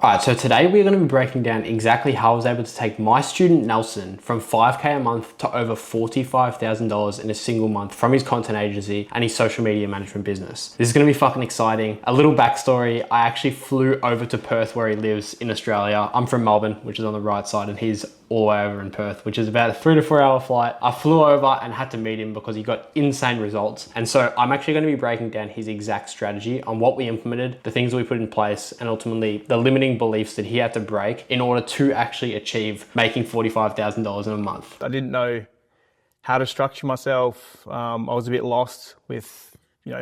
All right, so today we're going to be breaking down exactly how I was able to take my student Nelson from 5K a month to over $45,000 in a single month from his content agency and his social media management business. This is going to be fucking exciting. A little backstory, I actually flew over to Perth where he lives in Australia. I'm from Melbourne, which is on the right side, and he's all the way over in Perth, which is about a 3 to 4 hour flight. I flew over and had to meet him because he got insane results. And so I'm actually going to be breaking down his exact strategy on what we implemented, the things we put in place, and ultimately the limiting beliefs that he had to break in order to actually achieve making $45,000 in a month. I didn't know how to structure myself. I was a bit lost with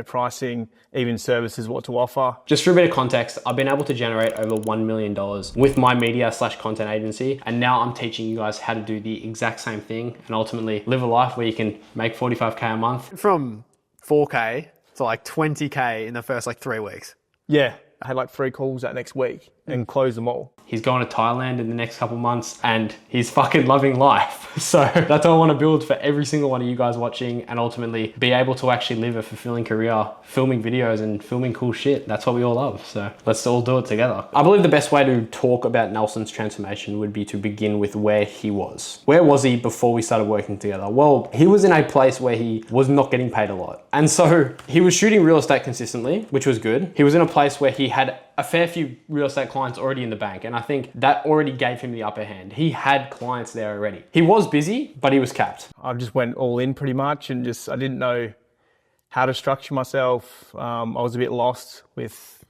pricing, even services, what to offer. Just for a bit of context, I've been able to generate over $1 million with my media/content agency. And now I'm teaching you guys how to do the exact same thing and ultimately live a life where you can make 45K a month. From 4K to like 20K in the first like 3 weeks. Yeah, I had like 3 calls that next week and closed them all. He's going to Thailand in the next couple months and he's fucking loving life. So that's what I want to build for every single one of you guys watching, and ultimately be able to actually live a fulfilling career filming videos and filming cool shit. That's what we all love. So let's all do it together. I believe the best way to talk about Nelson's transformation would be to begin with where he was. Where was he before we started working together? Well, he was in a place where he was not getting paid a lot. And so he was shooting real estate consistently, which was good. He was in a place where he had a fair few real estate clients already in the bank. And I think that already gave him the upper hand. He had clients there already. He was busy, but he was capped. I just went all in pretty much and I didn't know how to structure myself. I was a bit lost with,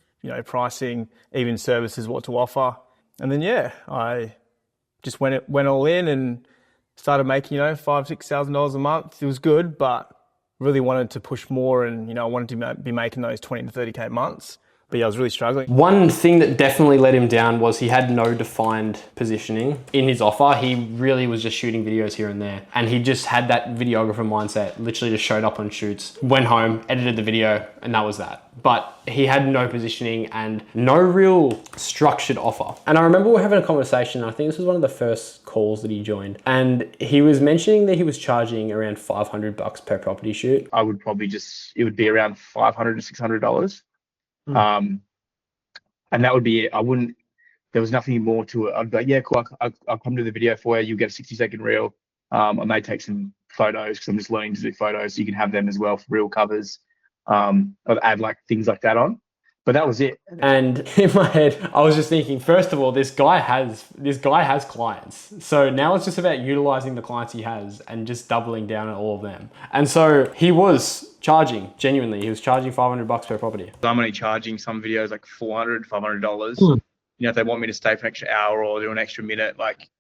pricing, even services, what to offer. And then, I just went all in and started making, $5,000-$6,000 a month. It was good, but really wanted to push more and, I wanted to be making those 20 to 30K months. But yeah, I was really struggling. One thing that definitely let him down was he had no defined positioning in his offer. He really was just shooting videos here and there. And he just had that videographer mindset, literally just showed up on shoots, went home, edited the video, and that was that. But he had no positioning and no real structured offer. And I remember we were having a conversation, I think this was one of the first calls that he joined, and he was mentioning that he was charging around $500 per property shoot. I would probably it would be around $500 to $600. And that would be it. There was nothing more to it. I'd be like, yeah, cool, I'll come to the video for you. You'll get a 60-second reel. I may take some photos because I'm just learning to do photos. So you can have them as well for real covers. I'd add like things like that on. But that was it. And in my head, I was just thinking, first of all, this guy has clients. So now it's just about utilizing the clients he has and just doubling down on all of them. And so he was charging, genuinely, he was charging $500 per property. I'm only charging some videos like $400, $500. If they want me to stay for an extra hour or do an extra minute, like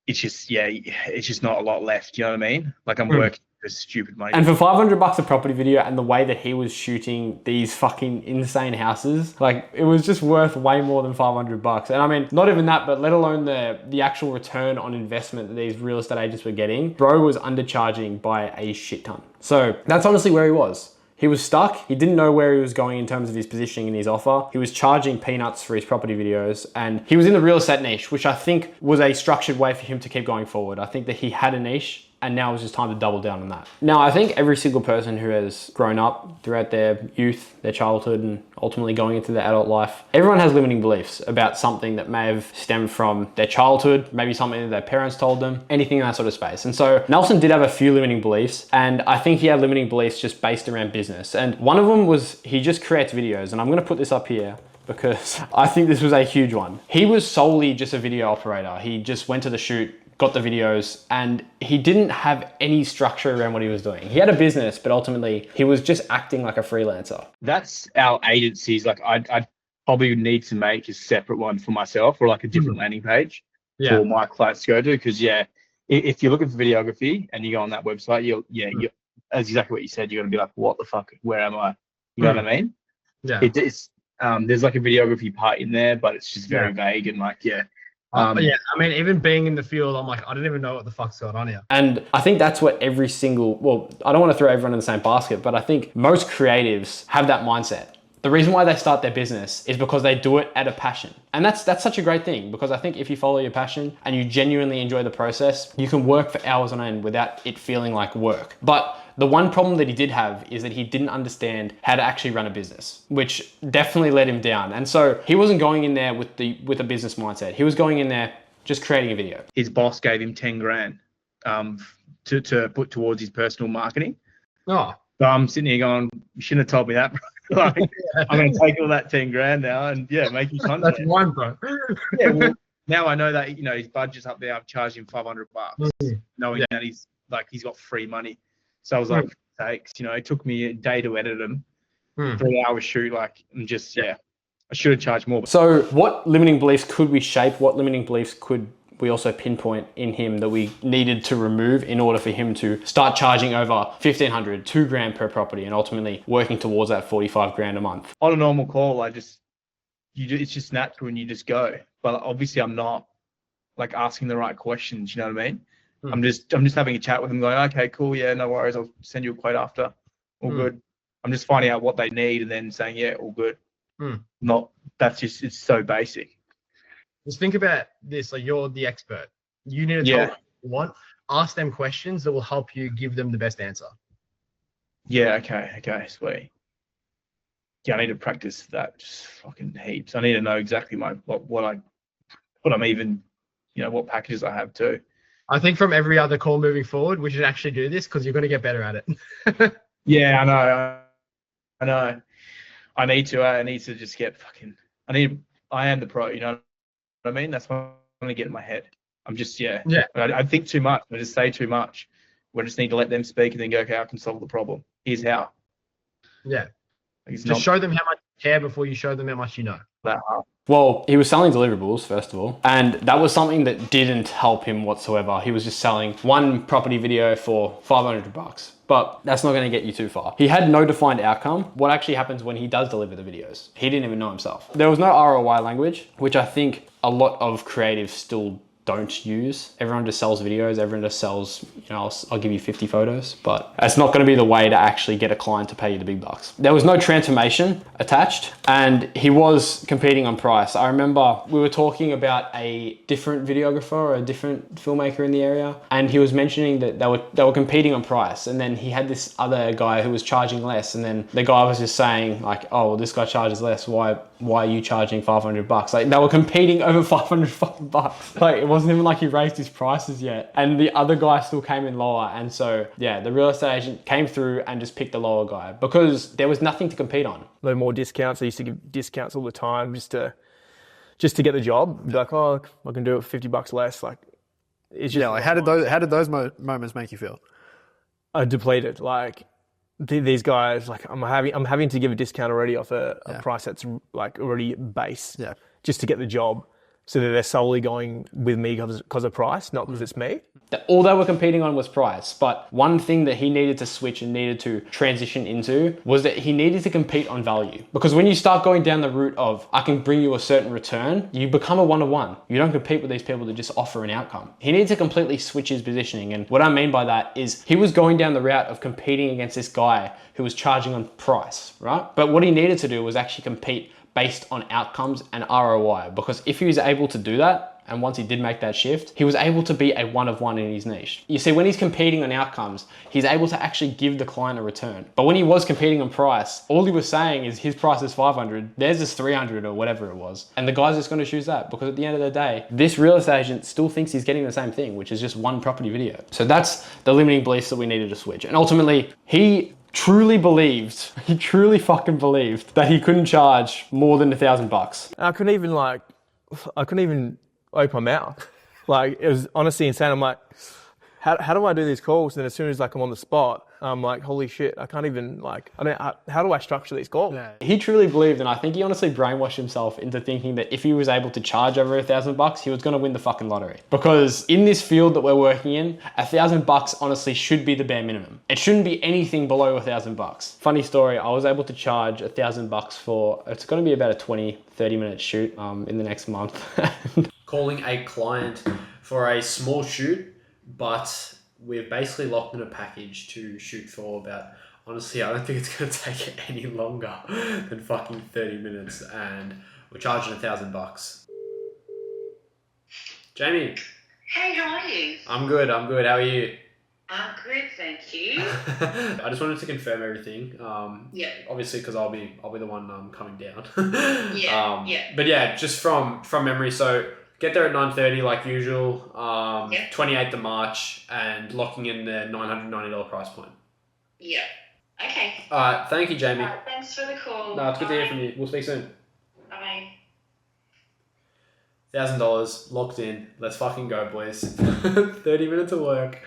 it's just not a lot left. You know what I mean? Like I'm working for stupid money. And for $500 a property video and the way that he was shooting these fucking insane houses, like it was just worth way more than $500. And I mean, not even that, but let alone the actual return on investment that these real estate agents were getting, bro was undercharging by a shit ton. So that's honestly where he was. He was stuck. He didn't know where he was going in terms of his positioning and his offer. He was charging peanuts for his property videos, and he was in the real estate niche, which I think was a structured way for him to keep going forward. I think that he had a niche, and now it was just time to double down on that. Now, I think every single person who has grown up throughout their youth, their childhood, and ultimately going into their adult life, everyone has limiting beliefs about something that may have stemmed from their childhood, maybe something that their parents told them, anything in that sort of space. And so Nelson did have a few limiting beliefs, and I think he had limiting beliefs just based around business. And one of them was he just creates videos, and I'm gonna put this up here because I think this was a huge one. He was solely just a video operator. He just went to the shoot, got the videos, and he didn't have any structure around what he was doing. He had a business, but ultimately he was just acting like a freelancer. That's our agencies. Like I'd probably need to make a separate one for myself or like a different landing page for my clients to go to. Because if you're looking for videography and you go on that website, you're as exactly what you said, you're gonna be like, what the fuck? Where am I? You know what I mean? Yeah. It's there's like a videography part in there, but it's just very vague and like I mean, even being in the field, I'm like, I don't even know what the fuck's going on here. And I think that's what every single, well, I don't want to throw everyone in the same basket, but I think most creatives have that mindset. The reason why they start their business is because they do it out of passion. And that's such a great thing, because I think if you follow your passion and you genuinely enjoy the process, you can work for hours on end without it feeling like work. But The one problem that he did have is that he didn't understand how to actually run a business, which definitely let him down. And so he wasn't going in there with a business mindset. He was going in there just creating a video. His boss gave him 10 grand to put towards his personal marketing. Oh, So I'm sitting here going, you shouldn't have told me that, bro. Like, I'm going to take all that 10 grand now and make you content. that's one, bro. Yeah, well, now I know that, his budget's up there. I've charged him $500, knowing that he's got free money. So I was like, takes, it took me a day to edit them, 3 hours shoot. I should have charged more. So what limiting beliefs could we shape? What limiting beliefs could we also pinpoint in him that we needed to remove in order for him to start charging over $1,500, $2,000 per property, and ultimately working towards that $45,000 a month? On a normal call, it's just natural and you just go. But obviously I'm not asking the right questions. You know what I mean? I'm just having a chat with them going, okay, cool. Yeah, no worries. I'll send you a quote after. All good. I'm just finding out what they need and then saying, yeah, all good. It's so basic. Just think about this. Like, you're the expert. You need to tell them what you want. Ask them questions that will help you give them the best answer. Yeah. Okay. Sweet. Yeah, I need to practice that just fucking heaps. I need to know exactly what packages I have too. I think from every other call moving forward, we should actually do this because you're going to get better at it. Yeah, I know. I need to just get I am the pro, you know what I mean? That's what I'm going to get in my head. I'm just, I think too much. I just say too much. We just need to let them speak and then go, okay, I can solve the problem. Here's how. Yeah. Just show them how much you care before you show them how much you know. That hard. Well, he was selling deliverables, first of all, and that was something that didn't help him whatsoever. He was just selling one property video for $500, but that's not going to get you too far. He had no defined outcome. What actually happens when he does deliver the videos? He didn't even know himself. There was no ROI language, which I think a lot of creatives still don't use. Everyone just sells videos. Everyone just sells, I'll give you 50 photos, but it's not going to be the way to actually get a client to pay you the big bucks. There was no transformation attached, and he was competing on price. I remember we were talking about a different videographer or a different filmmaker in the area, and he was mentioning that they were competing on price, and then he had this other guy who was charging less, and then the guy was just saying like, oh, well, this guy charges less. Why are you charging $500? Like, they were competing over $500. Like, it wasn't even like he raised his prices yet, and the other guy still came in lower. And so the real estate agent came through and just picked the lower guy because there was nothing to compete on. No more discounts. I used to give discounts all the time just to get the job. Be like, oh, I can do it for $50 less. Like, it's just how did those moments make you feel? Depleted. Like, these guys, like, I'm having to give a discount already off a price that's like already base, just to get the job. So that they're solely going with me because of price, not because it's me. All they were competing on was price. But one thing that he needed to switch and needed to transition into was that he needed to compete on value. Because when you start going down the route of, I can bring you a certain return, you become a one-to-one. You don't compete with these people that just offer an outcome. He needed to completely switch his positioning. And what I mean by that is he was going down the route of competing against this guy who was charging on price, right? But what he needed to do was actually compete based on outcomes and ROI, because if he was able to do that, and once he did make that shift, he was able to be a one-of-one in his niche. You see, when he's competing on outcomes, he's able to actually give the client a return. But when he was competing on price, all he was saying is his price is 500, theirs is 300 or whatever it was. And the guy's just gonna choose that because at the end of the day, this real estate agent still thinks he's getting the same thing, which is just one property video. So that's the limiting beliefs that we needed to switch. And ultimately, he truly fucking believed that he couldn't charge more than $1,000. I couldn't even open my mouth. Like, it was honestly insane. I'm like, how do I do these calls? And as soon as I'm on the spot, I'm like, holy shit, I can't even how do I structure these calls? Yeah. He truly believed, and I think he honestly brainwashed himself into thinking that if he was able to charge over $1,000, he was going to win the fucking lottery. Because in this field that we're working in, $1,000 honestly should be the bare minimum. It shouldn't be anything below $1,000. Funny story, I was able to charge $1,000 for, it's going to be about a 20, 30-minute shoot in the next month. Calling a client for a small shoot, but we've basically locked in a package to shoot for about, honestly, I don't think it's going to take it any longer than fucking 30 minutes, and we're charging $1,000. Jamie. Hey, how are you? I'm good. How are you? I'm good, thank you. I just wanted to confirm everything. Yeah. Obviously, because I'll be the one coming down. Yeah. But yeah, just from memory. So get there at 9:30 like usual. 28th of March, and locking in the $990 price point. Yeah. Okay. All right. Thank you, Jamie. All right, thanks for the call. No, it's good to hear from you. We'll speak soon. Bye. $1,000 locked in. Let's fucking go, boys. 30 minutes of work.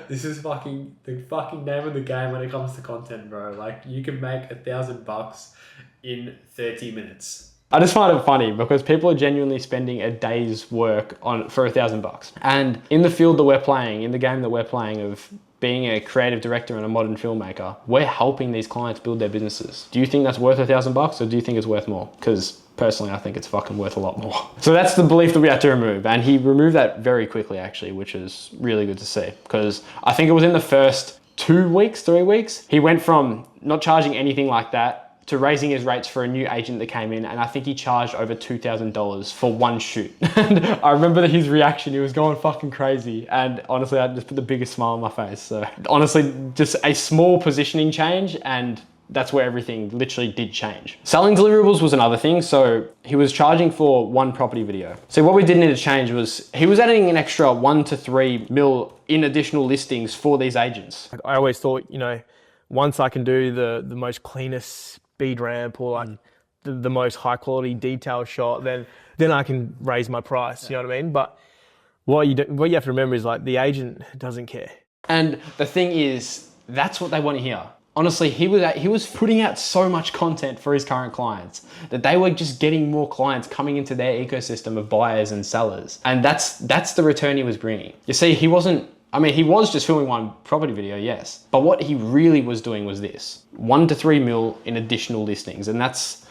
This is fucking the fucking name of the game when it comes to content, bro. Like, you can make $1,000 in 30 minutes. I just find it funny because people are genuinely spending a day's work for $1,000. And in the field that we're playing, in the game that we're playing of being a creative director and a modern filmmaker, we're helping these clients build their businesses. Do you think that's worth $1,000 or do you think it's worth more? Because personally, I think it's fucking worth a lot more. So that's the belief that we had to remove. And he removed that very quickly, actually, which is really good to see. Because I think it was in the first 3 weeks, he went from not charging anything like that to raising his rates for a new agent that came in, and I think he charged over $2,000 for one shoot. And I remember that his reaction, he was going fucking crazy. And honestly, I just put the biggest smile on my face. So honestly, just a small positioning change, and that's where everything literally did change. Selling deliverables was another thing. So he was charging for one property video. So what we did need to change was he was adding an extra 1 to 3 mil in additional listings for these agents. I always thought, you know, once I can do the most cleanest speed ramp or like the most high quality detail shot, then I can raise my price. You know what I mean? But what you have to remember is like the agent doesn't care. And the thing is, that's what they want to hear. Honestly, he was putting out so much content for his current clients that they were just getting more clients coming into their ecosystem of buyers and sellers. And that's the return he was bringing. You see, he was just filming one property video, yes. But what he really was doing was this: 1 to 3 mil in additional listings. And that's,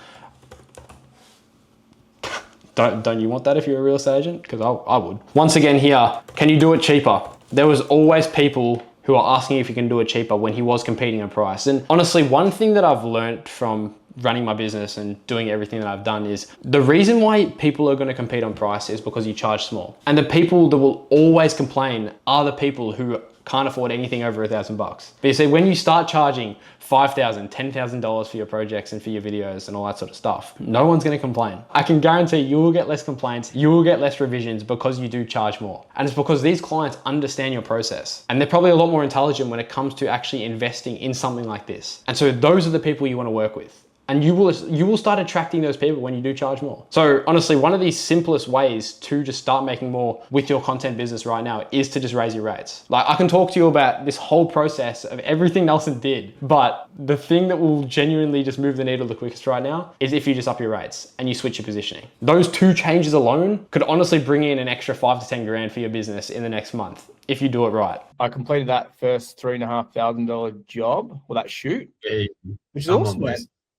don't you want that if you're a real estate agent? Because I would. Once again here, can you do it cheaper? There was always people who are asking if you can do it cheaper when he was competing on price. And honestly, one thing that I've learned from running my business and doing everything that I've done is the reason why people are going to compete on price is because you charge small. And the people that will always complain are the people who can't afford anything over $1,000. But you see, when you start charging $5,000, $10,000 for your projects and for your videos and all that sort of stuff, no one's going to complain. I can guarantee you will get less complaints, you will get less revisions because you do charge more. And it's because these clients understand your process and they're probably a lot more intelligent when it comes to actually investing in something like this. And so those are the people you want to work with. And you will start attracting those people when you do charge more. So honestly, one of the simplest ways to just start making more with your content business right now is to just raise your rates. Like, I can talk to you about this whole process of everything Nelson did, but the thing that will genuinely just move the needle the quickest right now is if you just up your rates and you switch your positioning. Those 2 changes alone could honestly bring in an extra 5 to 10 grand for your business in the next month, if you do it right. I completed that first $3,500 job, or that shoot, which is awesome, man.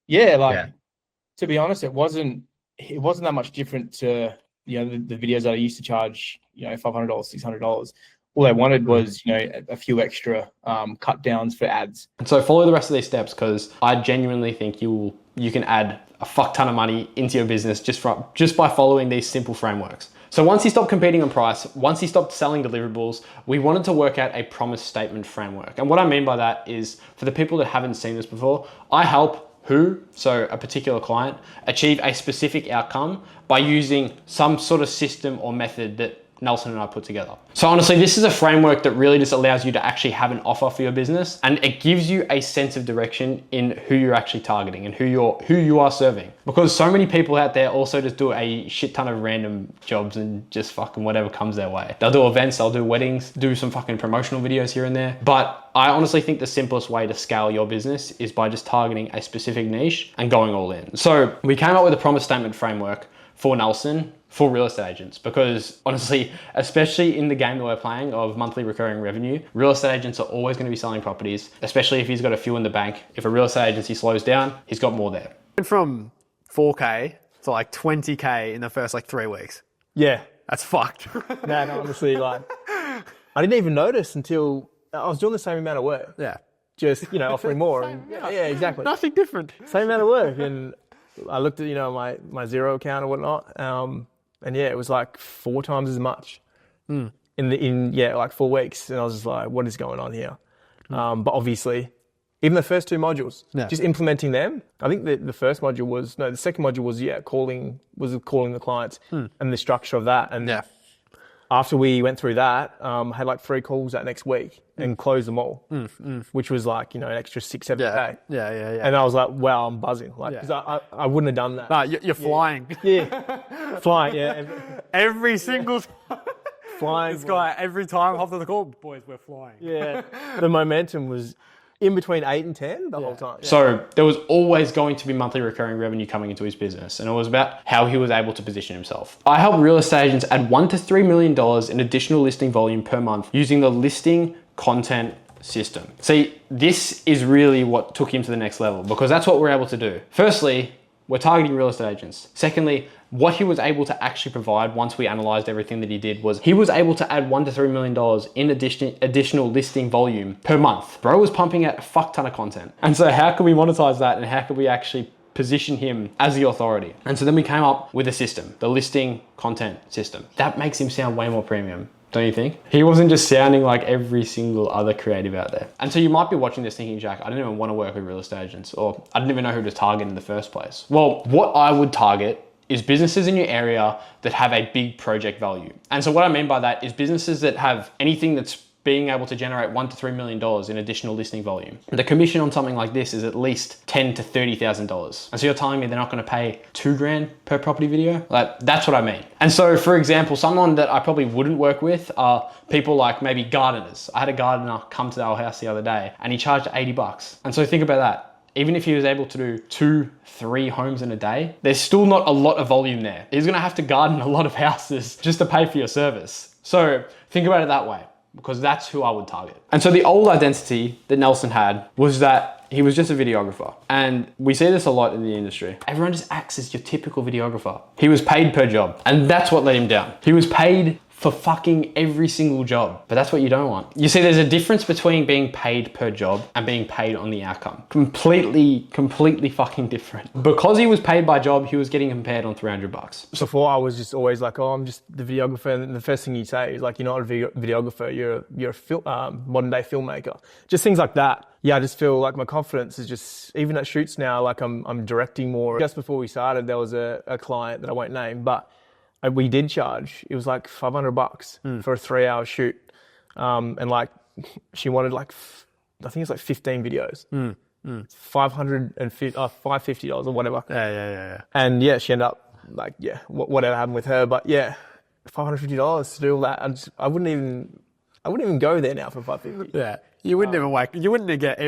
Yeah, to be honest, it wasn't that much different to, you know, the videos that I used to charge, you know, $500, $600. All they wanted was, you know, a few extra cut downs for ads. And so follow the rest of these steps, because I genuinely think you can add a fuck ton of money into your business just by following these simple frameworks. So once he stopped competing on price, once he stopped selling deliverables, we wanted to work out a promise statement framework. And what I mean by that is, for the people that haven't seen this before, I help so a particular client, achieve a specific outcome by using some sort of system or method that Nelson and I put together. So honestly, this is a framework that really just allows you to actually have an offer for your business, and it gives you a sense of direction in who you're actually targeting and who you are serving. Because so many people out there also just do a shit ton of random jobs and just fucking whatever comes their way. They'll do events, they'll do weddings, do some fucking promotional videos here and there. But I honestly think the simplest way to scale your business is by just targeting a specific niche and going all in. So we came up with a promise statement framework for Nelson for real estate agents, because honestly, especially in the game that we're playing of monthly recurring revenue, real estate agents are always going to be selling properties, especially if he's got a few in the bank. If a real estate agency slows down, he's got more there. Went from 4K to like 20K in the first like 3 weeks. Yeah. That's fucked. Man, honestly, like, I didn't even notice until I was doing the same amount of work. Yeah. Just, you know, offering more. Yeah, exactly. Nothing different. Same amount of work. And I looked at, you know, my Xero account or whatnot. And yeah, it was like 4 times as much. like 4 weeks, and I was just like, what is going on here? But obviously, even the first 2 modules, just implementing them. I think the first module the second module was calling the clients and the structure of that. And after we went through that, had like 3 calls that next week and closed them all, which was like, an extra 6-7K. Yeah. And I was like, wow, I'm buzzing. Like, because I wouldn't have done that. No, you're flying. Yeah. Flying, yeah. Every single time. Flying. This guy, every time after the call, boys, we're flying. Yeah. The momentum was in between 8 and 10 the whole time. Yeah. So there was always going to be monthly recurring revenue coming into his business, and it was about how he was able to position himself. I help real estate agents add $1 to $3 million in additional listing volume per month using the listing content system. See, this is really what took him to the next level, because that's what we're able to do. Firstly, we're targeting real estate agents. Secondly, what he was able to actually provide once we analyzed everything that he did was he was able to add $1 to $3 million in additional listing volume per month. Bro was pumping out a fuck ton of content. And so how can we monetize that, and how can we actually position him as the authority? And so then we came up with a system, the listing content system. That makes him sound way more premium, don't you think? He wasn't just sounding like every single other creative out there. And so you might be watching this thinking, Jack, I don't even want to work with real estate agents, or I didn't even know who to target in the first place. Well, what I would target is businesses in your area that have a big project value. And so what I mean by that is businesses that have anything that's being able to generate $1 to $3 million in additional listing volume. The commission on something like this is at least $10,000 to $30,000. And so you're telling me they're not going to pay $2,000 per property video? Like, that's what I mean. And so, for example, someone that I probably wouldn't work with are people like maybe gardeners. I had a gardener come to our house the other day and he charged $80. And so think about that. Even if he was able to do 2-3 homes in a day, there's still not a lot of volume there. He's gonna have to garden a lot of houses just to pay for your service. So think about it that way, because that's who I would target. And so the old identity that Nelson had was that he was just a videographer. And we see this a lot in the industry. Everyone just acts as your typical videographer. He was paid per job, and that's what let him down. He was paid for fucking every single job, but that's what you don't want. You see, there's a difference between being paid per job and being paid on the outcome. Completely fucking different. Because he was paid by job, he was getting compared on $300. Before I was just always like, oh, I'm just the videographer, and the first thing you say is like, you're not a videographer, you're a modern day filmmaker. Just things like that. Yeah, I just feel like my confidence is just, even at shoots now, like I'm directing more. Just before we started, there was a client that I won't name, but we did charge. It was like $500 for a 3-hour shoot. And like, she wanted like, I think it's like 15 videos. $550 or whatever. Yeah. And yeah, she ended up like, whatever happened with her. But yeah, $550 to do all that. I wouldn't even go there now for $550. Yeah. You wouldn't even get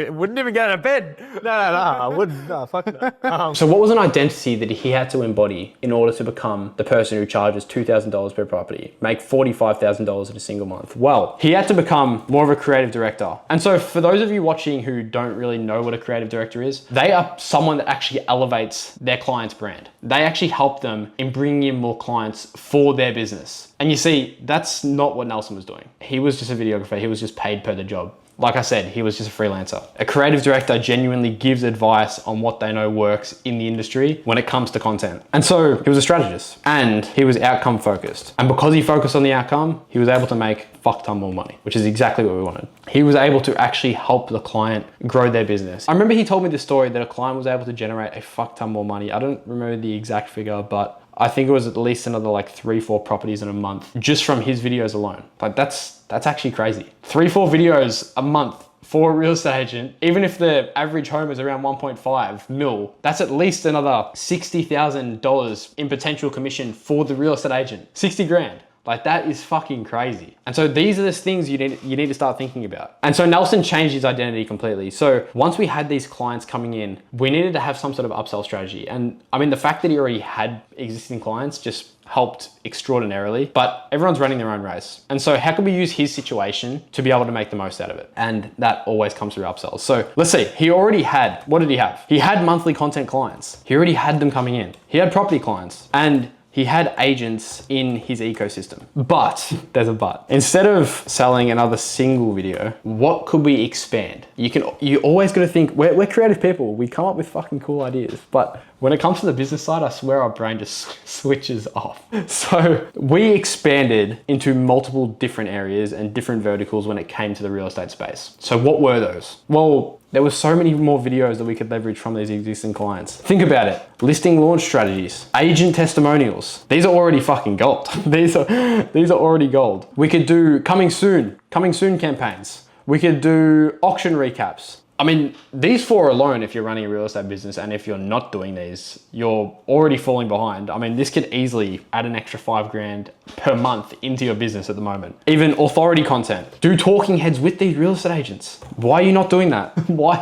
out of bed. No, I wouldn't. No, fuck no. So what was an identity that he had to embody in order to become the person who charges $2,000 per property, make $45,000 in a single month? Well, he had to become more of a creative director. And so for those of you watching who don't really know what a creative director is, they are someone that actually elevates their client's brand. They actually help them in bringing in more clients for their business. And you see, that's not what Nelson was doing. He was just a videographer. He was just paid per the job. Like I said, he was just a freelancer. A creative director genuinely gives advice on what they know works in the industry when it comes to content. And so he was a strategist, and he was outcome focused. And because he focused on the outcome, he was able to make fuck ton more money, which is exactly what we wanted. He was able to actually help the client grow their business. I remember he told me this story that a client was able to generate a fuck ton more money. I don't remember the exact figure, but I think it was at least another like 3-4 properties in a month just from his videos alone. Like that's actually crazy. 3-4 videos a month for a real estate agent, even if the average home is around 1.5 mil, that's at least another $60,000 in potential commission for the real estate agent. 60 grand. Like that is fucking crazy. And so these are the things you need to start thinking about. And so Nelson changed his identity completely. So once we had these clients coming in, we needed to have some sort of upsell strategy. And I mean, the fact that he already had existing clients just helped extraordinarily, but everyone's running their own race. And so how can we use his situation to be able to make the most out of it? And that always comes through upsells. So let's see, he already had, what did he have? He had monthly content clients. He already had them coming in. He had property clients. And He had agents in his ecosystem. But, there's a but. Instead of selling another single video, what could we expand? You always got to think, we're creative people. We come up with fucking cool ideas. But when it comes to the business side, I swear our brain just switches off. So we expanded into multiple different areas and different verticals when it came to the real estate space. So what were those? Well, there were so many more videos that we could leverage from these existing clients. Think about it. Listing launch strategies, agent testimonials. These are already fucking gold. These are already gold. We could do coming soon campaigns. We could do auction recaps. I mean, these 4 alone, if you're running a real estate business and if you're not doing these, you're already falling behind. I mean, this could easily add an extra $5,000 per month into your business at the moment. Even authority content. Do talking heads with these real estate agents. Why are you not doing that? Why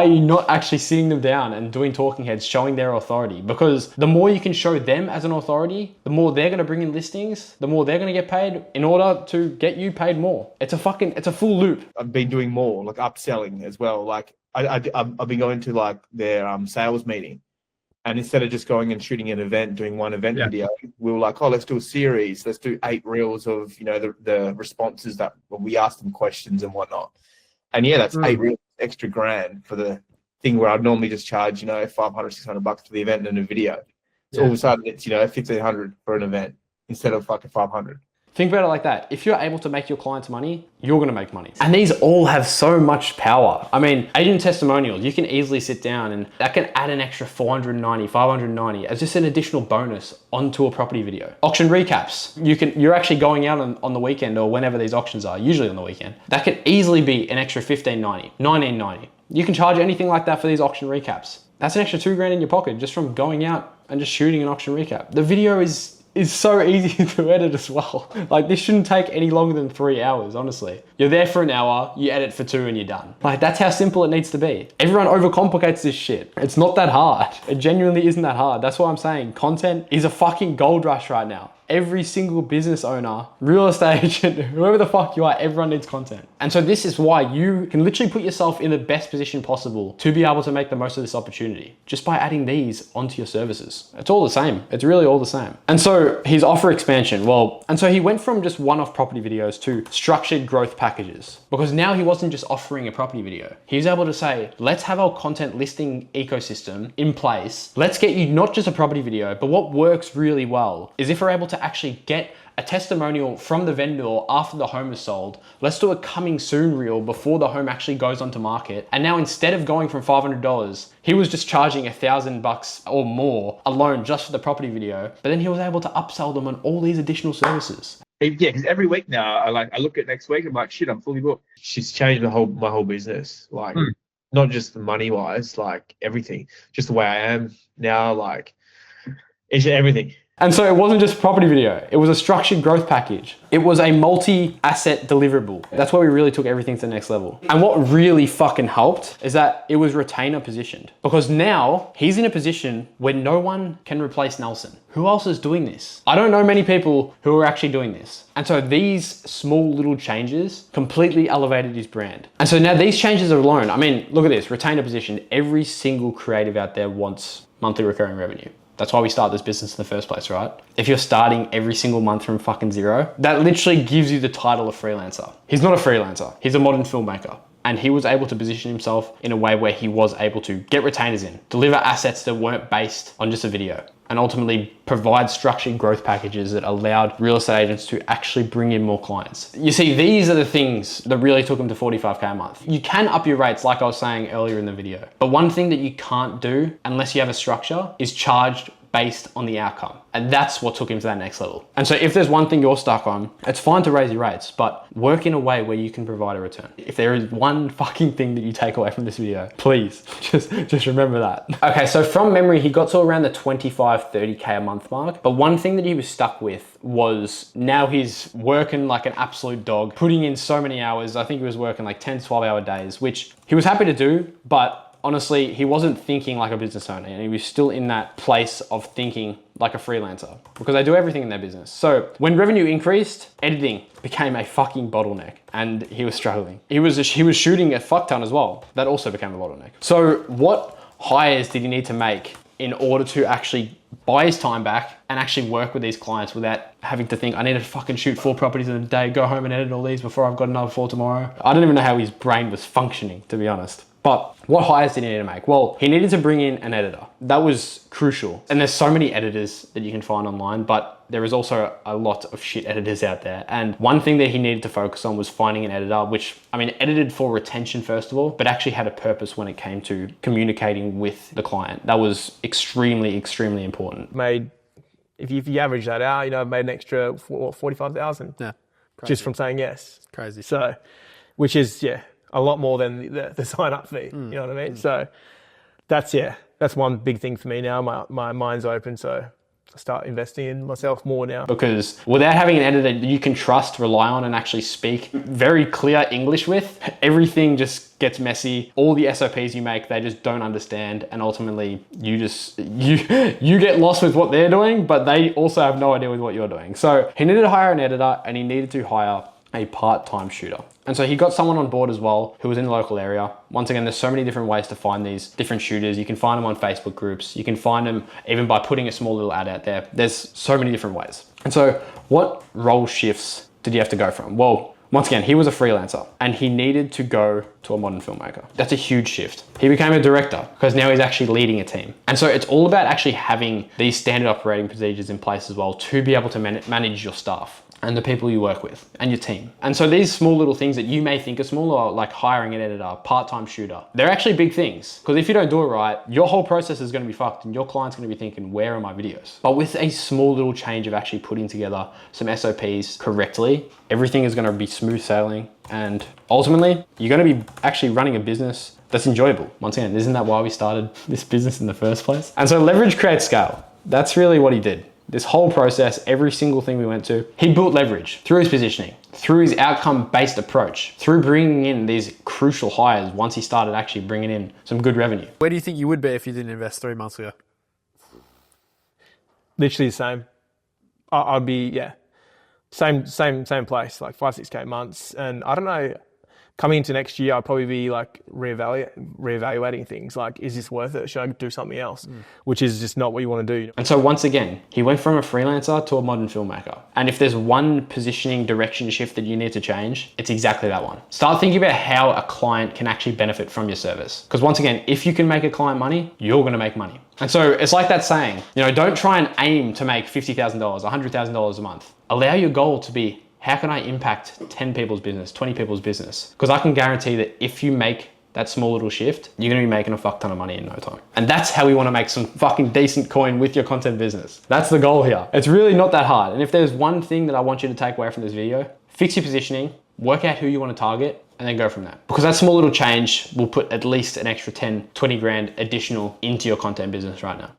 are you not actually sitting them down and doing talking heads, showing their authority? Because the more you can show them as an authority, the more they're gonna bring in listings, the more they're gonna get paid in order to get you paid more. It's a full loop. I've been doing more, like upselling as well. Like I've been going to like their sales meeting, and instead of just going and shooting an event, doing one event video, we were like, oh, let's do a series. Let's do 8 reels of, you know, the responses that we asked them questions and whatnot. And yeah, that's 8 reels extra grand for the thing where I'd normally just charge, you know, $500, $600 for the event and a video. So all of a sudden it's, you know, $1,500 for an event instead of fucking $500. Think about it like that. If you're able to make your clients money, you're gonna make money. And these all have so much power. I mean, agent testimonials, you can easily sit down and that can add an extra $490, $590 as just an additional bonus onto a property video. Auction recaps, you're actually going out on the weekend or whenever these auctions are, usually on the weekend. That could easily be an extra $15.90, $19.90. You can charge anything like that for these auction recaps. That's an extra $2,000 in your pocket just from going out and just shooting an auction recap. The video is so easy to edit as well. Like, this shouldn't take any longer than 3 hours, honestly. You're there for an hour, you edit for 2 and you're done. Like, that's how simple it needs to be. Everyone overcomplicates this shit. It's not that hard. It genuinely isn't that hard. That's what I'm saying. Content is a fucking gold rush right now. Every single business owner, real estate agent, whoever the fuck you are, everyone needs content. And so this is why you can literally put yourself in the best position possible to be able to make the most of this opportunity, just by adding these onto your services. It's all the same. It's really all the same. And so his offer expansion, and so he went from just one-off property videos to structured growth packages, because now he wasn't just offering a property video. He was able to say, let's have our content listing ecosystem in place. Let's get you not just a property video, but what works really well is if we're able to actually get a testimonial from the vendor after the home is sold. Let's do a coming soon reel before the home actually goes onto market. And now instead of going from $500, he was just charging $1,000 or more alone just for the property video. But then he was able to upsell them on all these additional services. Yeah, because every week now, I look at next week, I'm like, shit, I'm fully booked. She's changed my whole business. Like, not just the money wise, like everything, just the way I am now, like it's everything. And so it wasn't just a property video, it was a structured growth package. It was a multi-asset deliverable. That's where we really took everything to the next level. And what really fucking helped is that it was retainer positioned. Because now he's in a position where no one can replace Nelson. Who else is doing this? I don't know many people who are actually doing this. And so these small little changes completely elevated his brand. And so now these changes alone, I mean, look at this, retainer position. Every single creative out there wants monthly recurring revenue. That's why we start this business in the first place, right? If you're starting every single month from fucking zero, that literally gives you the title of freelancer. He's not a freelancer, he's a modern filmmaker. And he was able to position himself in a way where he was able to get retainers in, deliver assets that weren't based on just a video, and ultimately provide structured growth packages that allowed real estate agents to actually bring in more clients. You see, these are the things that really took him to 45K a month. You can up your rates, like I was saying earlier in the video, but one thing that you can't do unless you have a structure is charged based on the outcome. And that's what took him to that next level. And so if there's one thing you're stuck on, it's fine to raise your rates, but work in a way where you can provide a return. If there is one fucking thing that you take away from this video, please just remember that. Okay, so from memory, he got to around the 25, 30K a month mark. But one thing that he was stuck with was now he's working like an absolute dog, putting in so many hours. I think he was working like 10, 12-hour days, which he was happy to do, but honestly, he wasn't thinking like a business owner, and he was still in that place of thinking like a freelancer, because they do everything in their business. So when revenue increased, editing became a fucking bottleneck, and he was struggling. He was shooting a fuck ton as well. That also became a bottleneck. So what hires did he need to make in order to actually buy his time back and actually work with these clients without having to think, I need to fucking shoot 4 properties in a day, go home and edit all these before I've got another 4 tomorrow. I don't even know how his brain was functioning, to be honest. But what hires did he need to make? Well, he needed to bring in an editor. That was crucial. And there's so many editors that you can find online, but there is also a lot of shit editors out there. And one thing that he needed to focus on was finding an editor, which, I mean, edited for retention first of all, but actually had a purpose when it came to communicating with the client. That was extremely, extremely important. Made, if you average that out, you know, I've made an extra 45,000. Yeah. Just from saying yes. Crazy. So, which is, yeah, a lot more than the sign up fee. You know what I mean? So that's one big thing for me now. My mind's open. So I start investing in myself more now. Because without having an editor you can trust, rely on, and actually speak very clear English with, everything just gets messy. All the SOPs you make, they just don't understand. And ultimately you get lost with what they're doing, but they also have no idea with what you're doing. So he needed to hire an editor and he needed to hire a part-time shooter. And so he got someone on board as well who was in the local area. Once again, there's so many different ways to find these different shooters. You can find them on Facebook groups. You can find them even by putting a small little ad out there. There's so many different ways. And so what role shifts did he have to go from? Well, once again, he was a freelancer and he needed to go to a modern filmmaker. That's a huge shift. He became a director because now he's actually leading a team. And so it's all about actually having these standard operating procedures in place as well to be able to manage your staff and the people you work with and your team. And so these small little things that you may think are small, or like hiring an editor, part-time shooter, they're actually big things. Because if you don't do it right, your whole process is gonna be fucked and your client's gonna be thinking, where are my videos? But with a small little change of actually putting together some SOPs correctly, everything is gonna be smooth sailing. And ultimately, you're gonna be actually running a business that's enjoyable. Once again, isn't that why we started this business in the first place? And so leverage creates scale. That's really what he did. This whole process, every single thing we went to, he built leverage through his positioning, through his outcome-based approach, through bringing in these crucial hires once he started actually bringing in some good revenue. Where do you think you would be if you didn't invest 3 months ago? Literally the same. I'd be, same place, like 5-6K months. And I don't know, coming into next year, I'll probably be like reevaluating things. Like, is this worth it? Should I do something else? Which is just not what you want to do. And so once again, he went from a freelancer to a modern filmmaker. And if there's one positioning direction shift that you need to change, it's exactly that one. Start thinking about how a client can actually benefit from your service. Because once again, if you can make a client money, you're going to make money. And so it's like that saying, you know, don't try and aim to make $50,000, $100,000 a month. Allow your goal to be, how can I impact 10 people's business, 20 people's business? Because I can guarantee that if you make that small little shift, you're gonna be making a fuck ton of money in no time. And that's how we wanna make some fucking decent coin with your content business. That's the goal here. It's really not that hard. And if there's one thing that I want you to take away from this video, fix your positioning, work out who you wanna target, and then go from there. Because that small little change will put at least an extra 10, 20 grand additional into your content business right now.